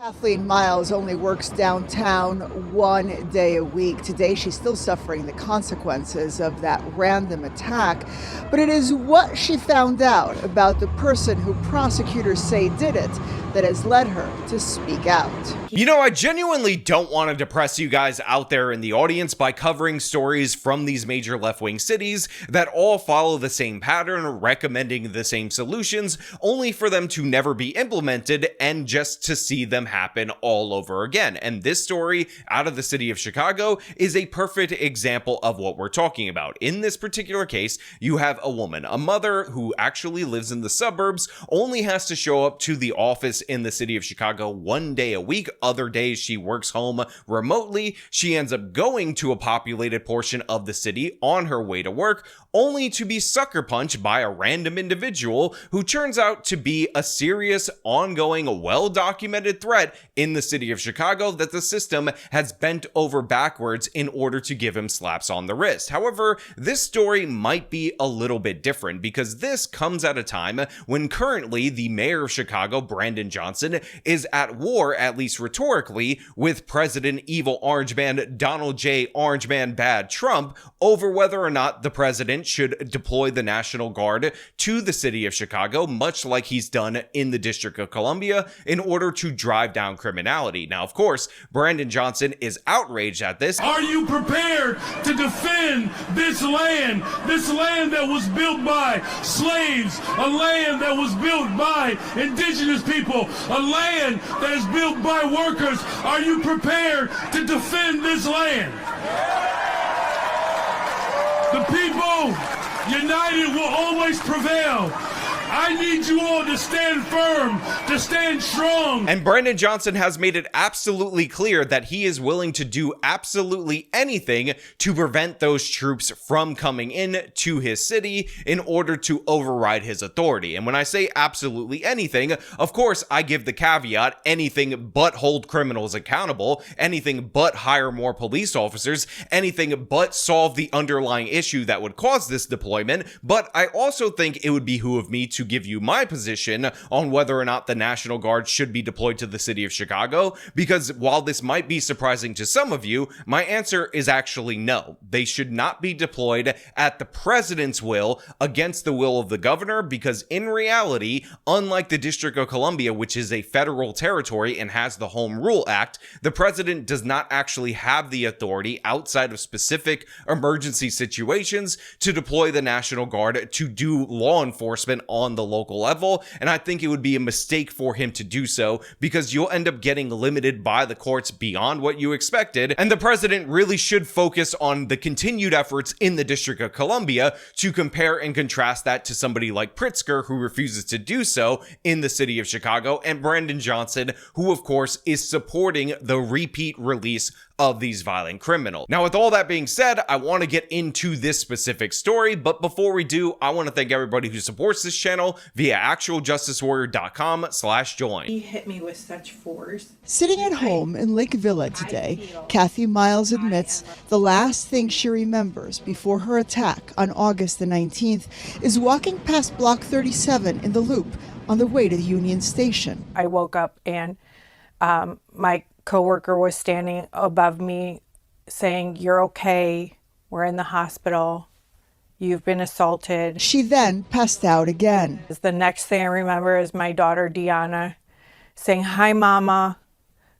Kathleen Miles only works downtown 1 day a week. Today, she's still suffering the consequences of that random attack. But it is what she found out about the person who prosecutors say did it that has led her to speak out. You know, I genuinely don't want to depress you guys out there in the audience by covering stories from these major left-wing cities that all follow the same pattern, recommending the same solutions, only for them to never be implemented and just to see them happen all over again. And this story out of the city of Chicago is a perfect example of what we're talking about. In this particular case, you have a woman, a mother who actually lives in the suburbs, only has to show up to the office in the city of Chicago 1 day a week. Other days she works home remotely. She ends up going to a populated portion of the city on her way to work, only to be sucker punched by a random individual who turns out to be a serious, ongoing, well-documented threat in the city of Chicago that the system has bent over backwards in order to give him slaps on the wrist. However, this story might be a little bit different because this comes at a time when currently the mayor of Chicago, Brandon Johnson, is at war, at least rhetorically, with President Evil Orange Man Donald J. Orange Man Bad Trump over whether or not the president should deploy the National Guard to the city of Chicago, much like he's done in the District of Columbia, in order to drive down criminality. Now, of course, Brandon Johnson is outraged at this. Are you prepared to defend this land that was built by slaves, a land that was built by indigenous people, a land that is built by workers? Are you prepared to defend this land? The people united will always prevail. I need you all to stand firm, to stand strong. And Brandon Johnson has made it absolutely clear that he is willing to do absolutely anything to prevent those troops from coming in to his city in order to override his authority. And when I say absolutely anything, of course, I give the caveat, anything but hold criminals accountable, anything but hire more police officers, anything but solve the underlying issue that would cause this deployment. But I also think it would behoove me to give you my position on whether or not the National Guard should be deployed to the city of Chicago, because while this might be surprising to some of you, my answer is actually no. They should not be deployed at the president's will against the will of the governor, because in reality, unlike the District of Columbia, which is a federal territory and has the Home Rule Act, the president does not actually have the authority outside of specific emergency situations to deploy the National Guard to do law enforcement on the local level, and I think it would be a mistake for him to do so because you'll end up getting limited by the courts beyond what you expected, and the president really should focus on the continued efforts in the District of Columbia to compare and contrast that to somebody like Pritzker, who refuses to do so in the city of Chicago, and Brandon Johnson, who of course is supporting the repeat release of these violent criminals. Now, with all that being said, I want to get into this specific story, but before we do, I want to thank everybody who supports this channel via actualjusticewarrior.com/join. He hit me with such force. Sitting at home in Lake Villa today, Kathy Miles admits the last thing she remembers before her attack on August the 19th is walking past Block 37 in the Loop on the way to the Union Station. I woke up and my coworker was standing above me saying, "You're okay, we're in the hospital, you've been assaulted." She then passed out again. The next thing I remember is my daughter Deanna saying, "Hi mama,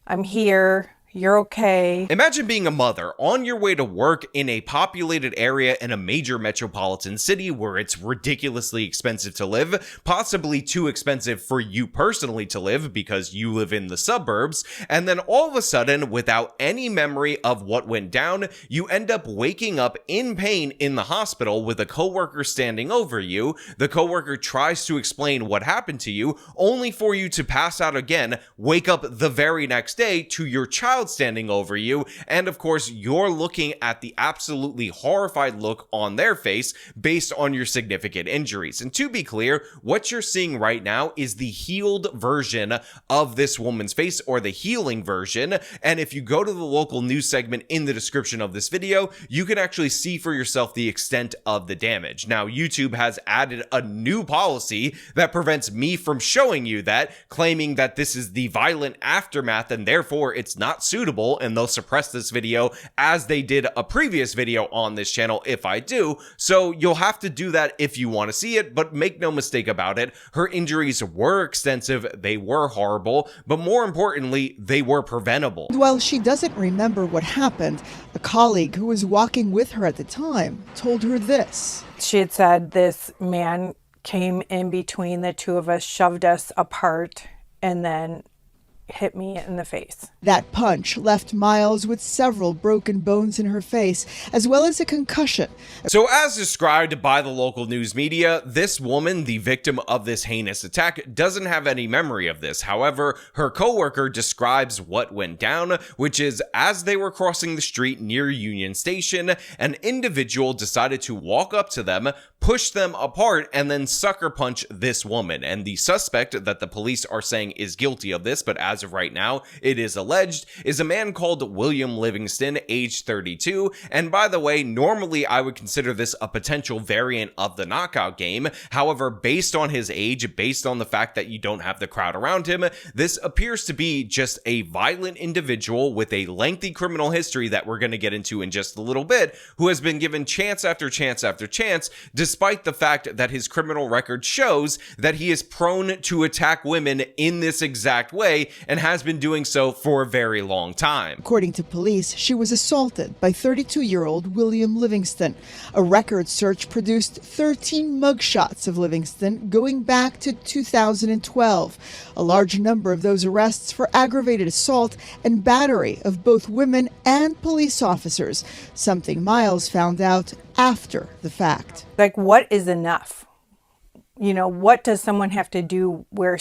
I'm here. You're okay." Imagine being a mother on your way to work in a populated area in a major metropolitan city where it's ridiculously expensive to live, possibly too expensive for you personally to live because you live in the suburbs, and then all of a sudden, without any memory of what went down, you end up waking up in pain in the hospital with a coworker standing over you. The coworker tries to explain what happened to you, only for you to pass out again, wake up the very next day to your child child standing over you, and of course, you're looking at the absolutely horrified look on their face based on your significant injuries. And to be clear, what you're seeing right now is the healed version of this woman's face, or the healing version. And if you go to the local news segment in the description of this video, you can actually see for yourself the extent of the damage. Now, YouTube has added a new policy that prevents me from showing you that, claiming that this is the violent aftermath and therefore it's not suitable, and they'll suppress this video as they did a previous video on this channel if I do. So you'll have to do that if you want to see it, but make no mistake about it, her injuries were extensive, they were horrible, but more importantly, they were preventable. While she doesn't remember what happened, a colleague who was walking with her at the time told her this. She had said this man came in between the two of us, shoved us apart, and then hit me in the face. That punch left Miles with several broken bones in her face, as well as a concussion. So as described by the local news media, this woman, the victim of this heinous attack, doesn't have any memory of this. However, her coworker describes what went down, which is as they were crossing the street near Union Station, an individual decided to walk up to them, push them apart, and then sucker punch this woman. And the suspect that the police are saying is guilty of this, but as of right now, it is alleged, is a man called William Livingston, age 32. And by the way, normally I would consider this a potential variant of the knockout game. However, based on his age, based on the fact that you don't have the crowd around him, this appears to be just a violent individual with a lengthy criminal history that we're going to get into in just a little bit, who has been given chance after chance after chance, despite the fact that his criminal record shows that he is prone to attack women in this exact way, and has been doing so for a very long time. According to police, she was assaulted by 32-year-old William Livingston. A record search produced 13 mugshots of Livingston going back to 2012. A large number of those arrests for aggravated assault and battery of both women and police officers, something Miles found out after the fact. Like, what is enough? You know, what does someone have to do where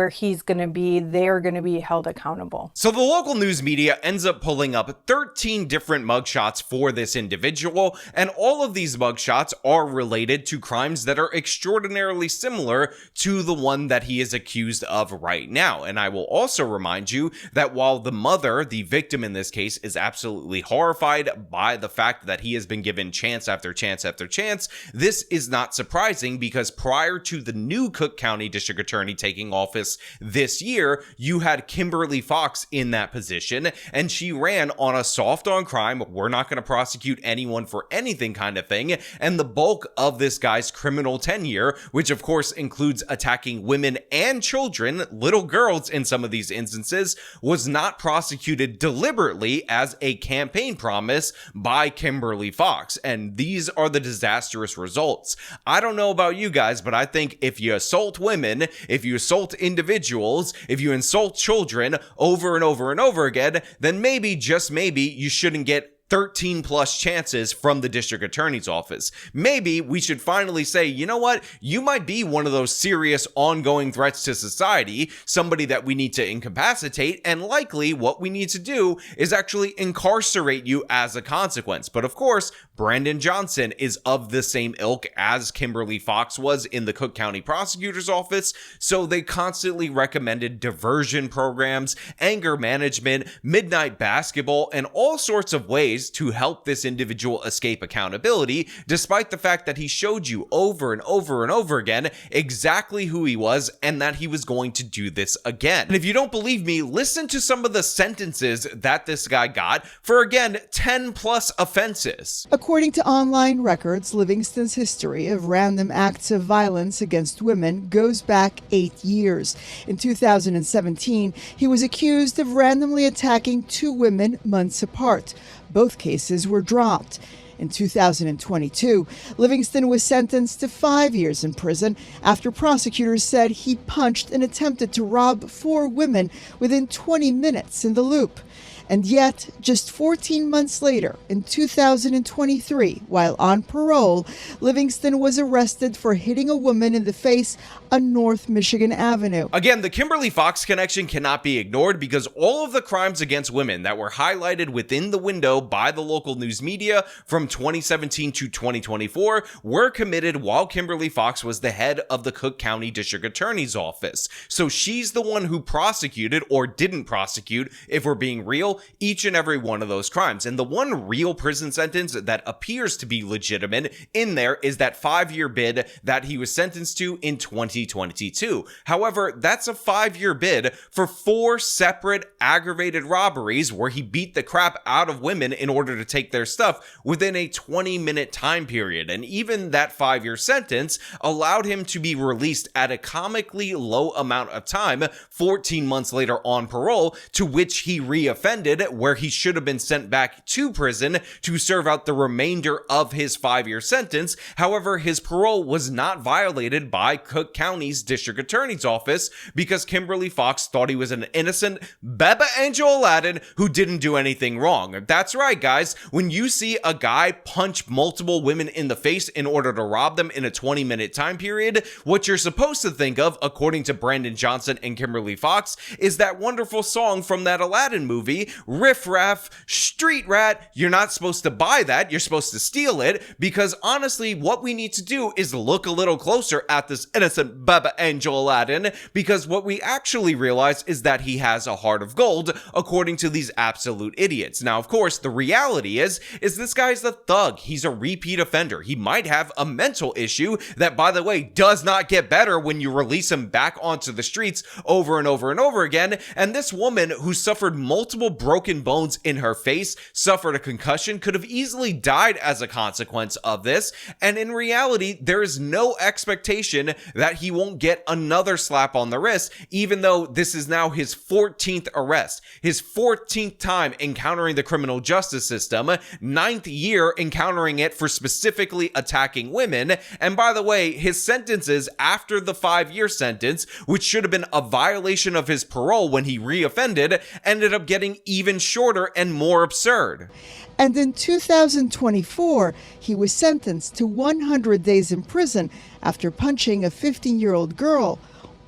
he's going to be, they're going to be held accountable? So the local news media ends up pulling up 13 different mugshots for this individual, and all of these mugshots are related to crimes that are extraordinarily similar to the one that he is accused of right now. And I will also remind you that while the mother, the victim in this case, is absolutely horrified by the fact that he has been given chance after chance after chance, this is not surprising, because prior to the new Cook County District Attorney taking office this year, you had Kimberly Fox in that position, and she ran on a soft on crime, we're not going to prosecute anyone for anything kind of thing, and the bulk of this guy's criminal tenure, which of course includes attacking women and children, little girls in some of these instances, was not prosecuted deliberately as a campaign promise by Kimberly Fox. And these are the disastrous results. I don't know about you guys, but I think if you assault women, if you assault individuals, if you insult children over and over and over again, then maybe, just maybe, you shouldn't get 13 plus chances from the district attorney's office. Maybe we should finally say, you know what? You might be one of those serious ongoing threats to society, somebody that we need to incapacitate, and likely what we need to do is actually incarcerate you as a consequence. But of course, Brandon Johnson is of the same ilk as Kimberly Fox was in the Cook County Prosecutor's Office, so they constantly recommended diversion programs, anger management, midnight basketball, and all sorts of ways to help this individual escape accountability, despite the fact that he showed you over and over and over again exactly who he was and that he was going to do this again. And if you don't believe me, listen to some of the sentences that this guy got for, again, 10 plus offenses. According to online records, Livingston's history of random acts of violence against women goes back 8 years. In 2017, he was accused of randomly attacking 2 women months apart. Both cases were dropped. In 2022, Livingston was sentenced to 5 years in prison after prosecutors said he punched and attempted to rob 4 women within 20 minutes in the Loop. And yet, just 14 months later, in 2023, while on parole, Livingston was arrested for hitting a woman in the face on North Michigan Avenue. Again, the Kimberly Fox connection cannot be ignored because all of the crimes against women that were highlighted within the window by the local news media from 2017 to 2024 were committed while Kimberly Fox was the head of the Cook County District Attorney's Office. So she's the one who prosecuted, or didn't prosecute, if we're being real, each and every one of those crimes. And the one real prison sentence that appears to be legitimate in there is that 5-year bid that he was sentenced to in 2022. However, that's a 5-year bid for 4 separate aggravated robberies where he beat the crap out of women in order to take their stuff within a 20-minute time period. And even that 5-year sentence allowed him to be released at a comically low amount of time, 14 months later on parole, to which he reoffended, where he should have been sent back to prison to serve out the remainder of his 5-year sentence. However, his parole was not violated by Cook County's District Attorney's Office because Kimberly Fox thought he was an innocent Baba Angel Aladdin who didn't do anything wrong. That's right, guys. When you see a guy punch multiple women in the face in order to rob them in a 20-minute time period, what you're supposed to think of, according to Brandon Johnson and Kimberly Fox, is that wonderful song from that Aladdin movie, Riff Raff, Street Rat. You're not supposed to buy that. You're supposed to steal it, because honestly, what we need to do is look a little closer at this innocent Baba Angel Aladdin, because what we actually realize is that he has a heart of gold, according to these absolute idiots. Now, of course, the reality is this guy's a thug. He's a repeat offender. He might have a mental issue that, by the way, does not get better when you release him back onto the streets over and over and over again. And this woman, who suffered multiple broken bones in her face, suffered a concussion, could have easily died as a consequence of this. And in reality, there is no expectation that he won't get another slap on the wrist, even though this is now his 14th arrest, his 14th time encountering the criminal justice system, 9th year encountering it for specifically attacking women. And by the way, his sentences after the 5-year sentence, which should have been a violation of his parole when he reoffended, ended up getting even shorter and more absurd. And in 2024, he was sentenced to 100 days in prison after punching a 15-year-old girl,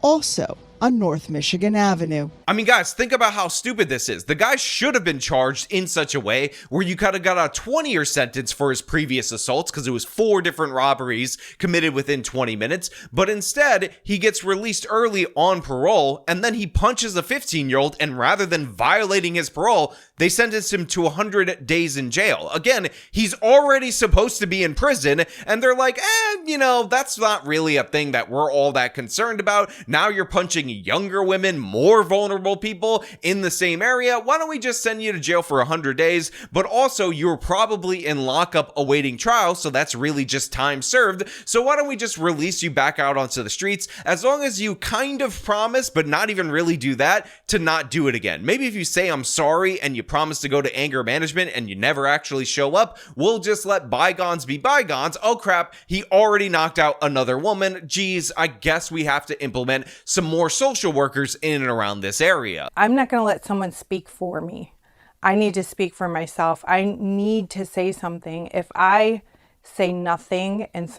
also on North Michigan Avenue. I mean, guys, think about how stupid this is. The guy should have been charged in such a way where you kind of got a 20-year sentence for his previous assaults, because it was 4 different robberies committed within 20 minutes. But instead, he gets released early on parole, and then he punches a 15-year-old, and rather than violating his parole, they sentenced him to 100 days in jail. Again, he's already supposed to be in prison, and they're like, that's not really a thing that we're all that concerned about. Now you're punching younger women, more vulnerable people in the same area. Why don't we just send you to jail for 100 days? But also, you're probably in lockup awaiting trial, so that's really just time served. So why don't we just release you back out onto the streets, as long as you kind of promise, but not even really do that, to not do it again. Maybe if you say I'm sorry and you promise to go to anger management and you never actually show up, we'll just let bygones be bygones. Oh crap, he already knocked out another woman. Geez, I guess we have to implement some more social workers in and around this area. I'm not going to let someone speak for me. I need to speak for myself. I need to say something. If I say nothing and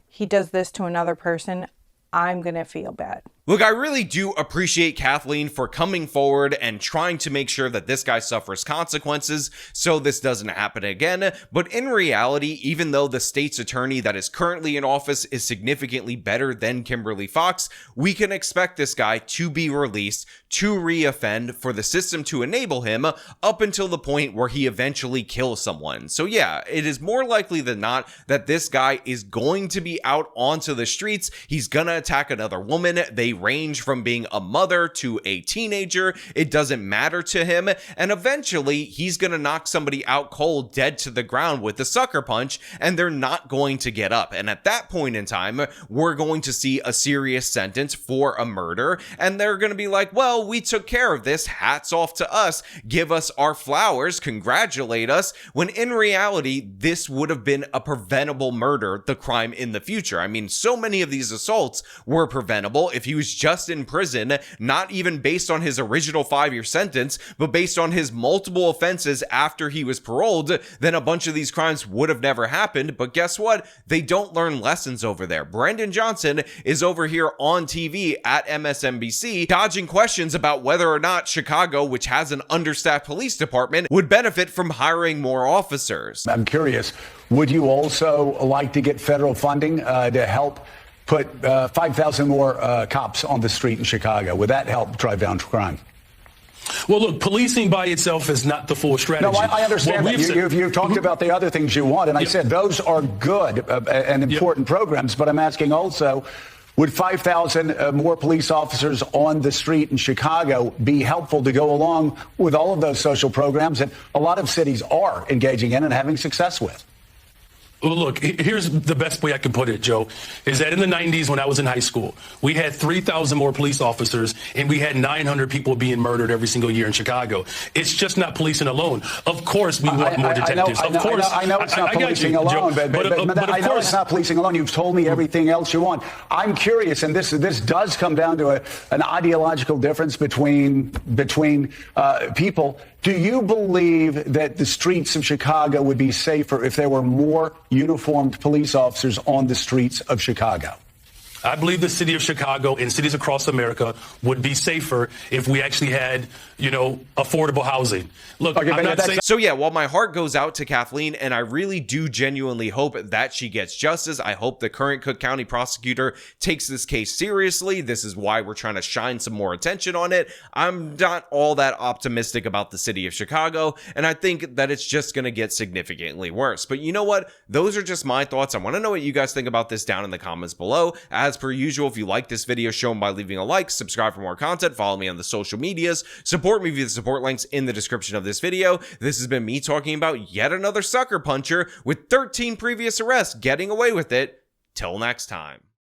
he does this to another person, I'm going to feel bad. Look, I really do appreciate Kathleen for coming forward and trying to make sure that this guy suffers consequences so this doesn't happen again. But in reality, even though the state's attorney that is currently in office is significantly better than Kimberly Fox, we can expect this guy to be released, to reoffend, for the system to enable him up until the point where he eventually kills someone. So yeah, it is more likely than not that this guy is going to be out onto the streets. He's gonna attack another woman. They range from being a mother to a teenager. It doesn't matter to him. And eventually, he's going to knock somebody out cold, dead to the ground with a sucker punch, and they're not going to get up. And at that point in time, we're going to see a serious sentence for a murder. And they're going to be like, well, well, we took care of this, hats off to us, give us our flowers, congratulate us, when in reality, this would have been a preventable murder, the crime in the future. I mean, so many of these assaults were preventable if he was just in prison, not even based on his original 5-year sentence, but based on his multiple offenses after he was paroled. Then a bunch of these crimes would have never happened. But guess what? They don't learn lessons over there. Brandon Johnson is over here on TV at MSNBC dodging questions about whether or not Chicago, which has an understaffed police department, would benefit from hiring more officers. I'm curious, would you also like to get federal funding to help put 5,000 more cops on the street in Chicago? Would that help drive down crime? Well, look, policing by itself is not the full strategy. No, I understand that. You've talked about the other things you want, and I said those are good and important programs, but I'm asking also, would 5,000 more police officers on the street in Chicago be helpful to go along with all of those social programs that a lot of cities are engaging in and having success with? Well, look, here's the best way I can put it, Joe, is that in the 90s when I was in high school, we had 3,000 more police officers and we had 900 people being murdered every single year in Chicago. It's just not policing alone. Of course, we want more detectives. I know it's not policing alone, but I know it's not policing alone. You've told me everything else you want. I'm curious, and this does come down to an ideological difference between people. Do you believe that the streets of Chicago would be safer if there were more uniformed police officers on the streets of Chicago? I believe the city of Chicago and cities across America would be safer if we actually had, affordable housing. Look, okay, I'm not saying. So yeah, while my heart goes out to Kathleen, and I really do genuinely hope that she gets justice, I hope the current Cook County prosecutor takes this case seriously. This is why we're trying to shine some more attention on it. I'm not all that optimistic about the city of Chicago, and I think that it's just going to get significantly worse. But you know what? Those are just my thoughts. I want to know what you guys think about this down in the comments below. As per usual, if you like this video, show them by leaving a like, subscribe for more content, follow me on the social medias, support me via the support links in the description of this video. This has been me talking about yet another sucker puncher with 13 previous arrests getting away with it. Till next time.